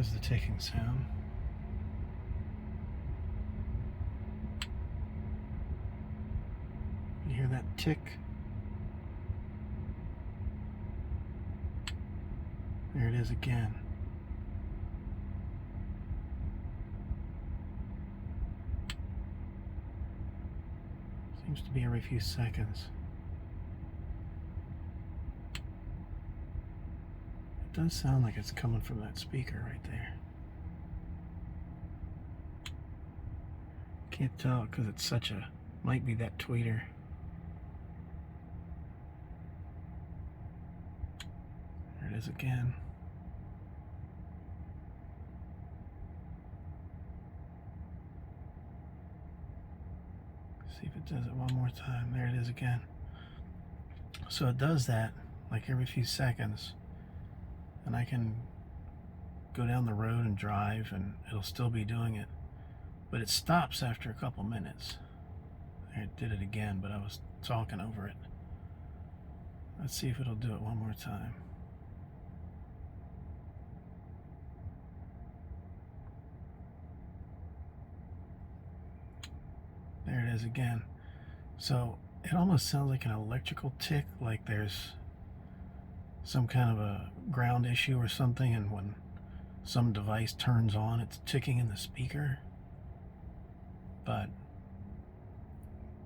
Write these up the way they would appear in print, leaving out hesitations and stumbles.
There's the ticking sound. You hear that tick? There it is again. Seems to be every few seconds. It does sound like it's coming from that speaker right there. Can't tell because it's such a, might be that tweeter. There it is again. See if it does it one more time. There it is again. So it does that like every few seconds, and I can go down the road and drive and it'll still be doing it, but it stops after a couple minutes. It did it again, but I was talking over it. Let's see if it'll do it one more time. There it is again. So it almost sounds like an electrical tick, like there's some kind of a ground issue or something, and when some device turns on, it's ticking in the speaker. But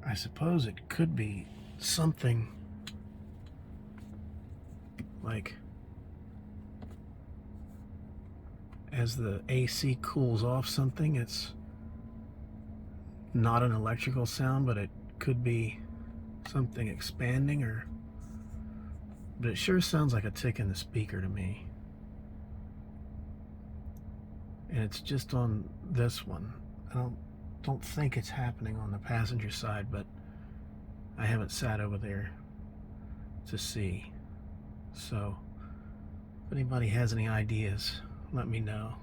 I suppose it could be something like as the AC cools off something, it's not an electrical sound, but it could be something expanding, or but it sure sounds like a tick in the speaker to me. And it's just on this one. I don't think it's happening on the passenger side, but I haven't sat over there to see. So if anybody has any ideas, let me know.